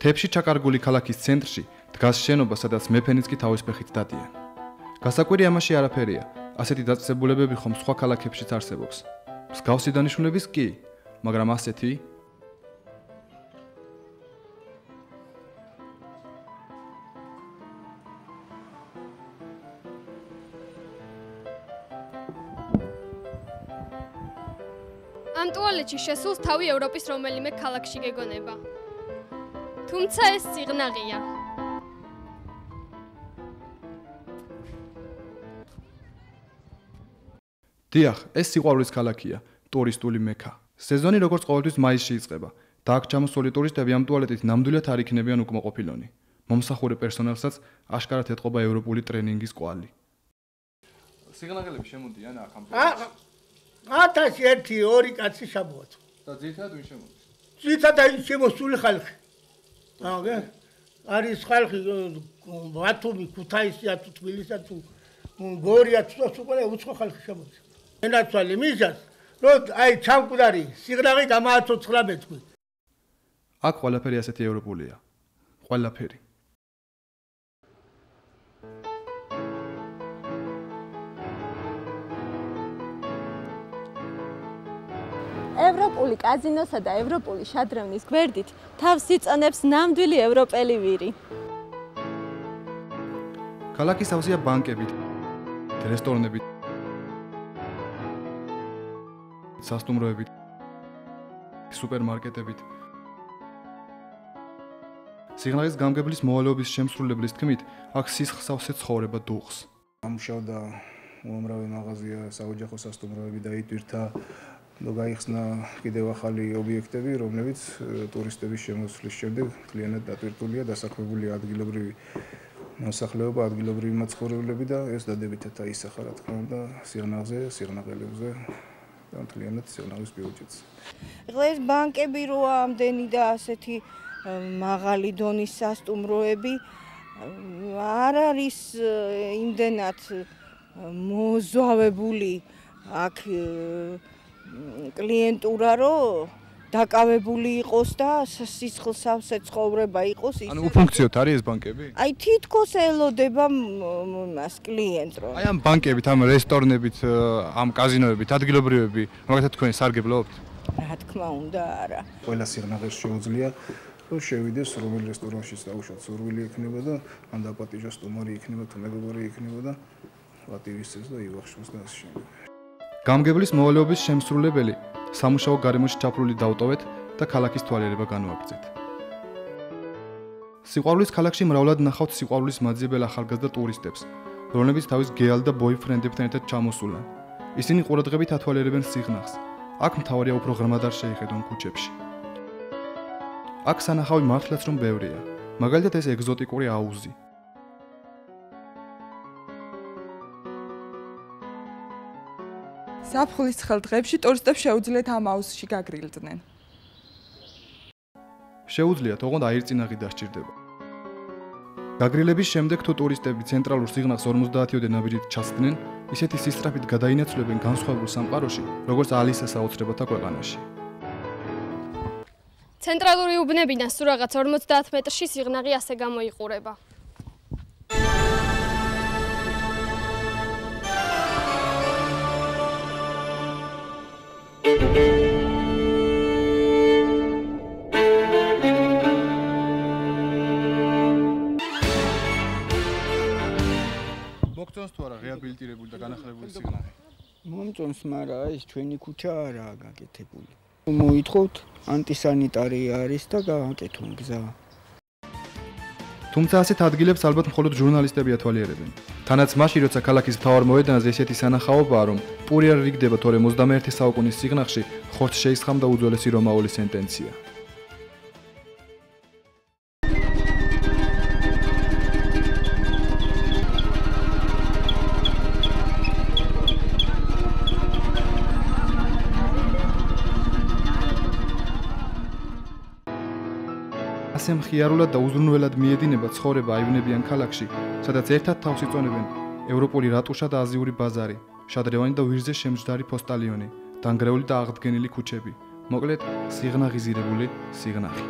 თებში ჩაკარგული ქალაქის ცენტრში დგას შენობა, სადაც მეფენიც კი თავის ფეხით დადიან. გასაკვირი ამაში არაფერია. ასეთი დაწესებულებები ხომ სხვა ქალაქებშიც არსებობს. მსგავსი დანიშნულების კი, მაგრამ ასეთი ამ ტუალეტში შესულს თავი ევროპის რომელიმე ქალაქში გეგონება. თუმცა ეს სიღნაღია. დიახ, ეს სიყვარულის ქალაქია, ტურისტული მექა. სეზონი როგორც ყოველთვის მაისში იწყება და აქ ჩამოსული ტურისტები ამ ტუალეტით ნამდვილად არ იქნებიან უკმაყოფილონი. მომსახურე პერსონალსაც აშკარად ეთყობა ევროპული ტრენინგის კვალი. სიღნაღელები შემოდიან აქ ამ ტუალეტში. 1001 კაცი შაბოთო. და ძირითადად ვინ შემოდის? ძირითადად ის შემოსული ხალხი. აგე? არის ხალხი ბათუმი, ქუთაისია, თბილისია, გორია, უკვე უცხო ხალხი შემოდის. ენაცვალე მისას, რომ აი ჩამკვდარი სიღნაღი გამააცოცხლა მეთქვი. აქ ყველაფერი ასეთი ევროპულია. ყველაფერი. ევროპული კაზინოსა და ევროპული შადრევნის გვერდით თავს იწონებს ნამდვილი ევროპელი ვირი. ქალაქი სავსეა ბანკებით, რესტორნებით, სასტუმროებით, სუპერმარკეტებით. სიღნაღის გამგებლის მოვალეობის შემსრულებლის თქმით, აქ სისხლსავსე ცხოვრება დუღს. ამუშავდა უამრავი მაღაზია, საოჯახო სასტუმროები და იტვირთა გაიხსნა კიდევ ახალი ობიექტები, რომლებიც ტურისტების შემოსვლის შემდეგ მთლიანად დატვირთულია, დასაქმებულია ადგილობრივი მოსახლეობა, ადგილობრივი მაცხოვრებლები და ეს დადებითად აისახა, რა თქმა უნდა, სიღნაღზე, სიღნაღელებზე და მთლიანად სიღნაღის ბიუჯეტს. ეხლა ეს ბანკები როა ამდენი და ასეთი მაღალი დონის სასტუმროები არ არის იმდენად მოზავებული აქ კლიენტურა რომ დაკავებული იყოს და სისხლსავსე ცხოვრება იყოს ის. ანუ უფუნქციოდ არის ეს ბანკები? აი თითქოს ელოდება მას კლიენტს რომ. აი ამ ბანკებით, ამ რესტორნებით, ამ კაზინოებით, ადგილობრივები, მაგათაც თქვენ სარგებლობთ? რა თქმა უნდა, არა. ყველა სიღნაღეს შეუძლია რომ შევიდეს რომელ რესტორანშიც დაუშვათ სურვილი ექნება და ან დაპატიჟოს სტუმარი იქნება თუ მეგობარი იქნება და პატივისცემს და ივახშოს და ასე შემდეგ. გამგებლის მოვალეობის შემსრულებელი სამუშაო გარემოში ჩაფლული დავტოვეთ და ქალაქის თვალიერება განვაგრძეთ. სიყვარულის ქალაქში მრავლად ნახავთ სიყვარულის მაძიებელ ახალგაზრდა ტურისტებს, რომლებიც თავის გეალ და ბოიფრენდებთან ერთად ჩამოსულან. ისინი ყურადღებით ათვალიერებენ სიღნაღს. აქ მთავარია უფრო ღრმად არ შეიხედონ ქუჩებში. აქ სანახავი მართლაც რომ ბევრია, მაგალითად ეს ეგზოტიკური აუზი. ზაფხულის ცხელ დღეებში ტურისტებს შეუძლიათ ამ აუზში გაგრილდნენ. შეუძლიათ, ოღონდ აირწინაღი დასჭირდება. გაგრილების შემდეგ თუ ტურისტები ცენტრალურ სიღნაღს 50-ოდე ნაბიჯით ჩასწნენ, ისეთი სისწრაფით გადაინაცვლებენ განსხვავებულ სამყაროში, როგორც ალისა საოცრებათა ქვეყანაში. ცენტრალური უბნებიდან სულ რაღაც 50 მეტრში სიღნაღი ასე გამოიყურება. მოგწონს თუ არა რეაბილიტირებული და განახლებული სიღნაღი? მომწონს, მაგრამ ეს ჩვენი ქუჩა არაა გაკეთებული. მოითხოვთ, ანტისანიტარია არის და გააკეთონ გზა. თუმცა ასეთ ადგილებს ალბათ მხოლოდ ჟურნალისტები ათვალიერებენ. თანაც მაშინ, როცა ქალაქის მთავარ მოედანზე ესეთი სანახაობაა, რომ პური არ რიგდება, თორემ 21 საუკუნის სიღნაღში ხორცს შეისხამდა უძველესი რომაული სენტენცია. ასე მხიარულად და უზრუნველად მიედინება ცხოვრება აივნებიან ქალაქში, სადაც ერთად თავს იწონებენ ევროპული რატუშა და აზიური ბაზარი, შადრევანი და ვირზე შემჯდარი პოსტალიონი, დანგრეული და აღდგენილი ქუჩები, მოკლედ სიღნაღიზირებული სიღნაღი.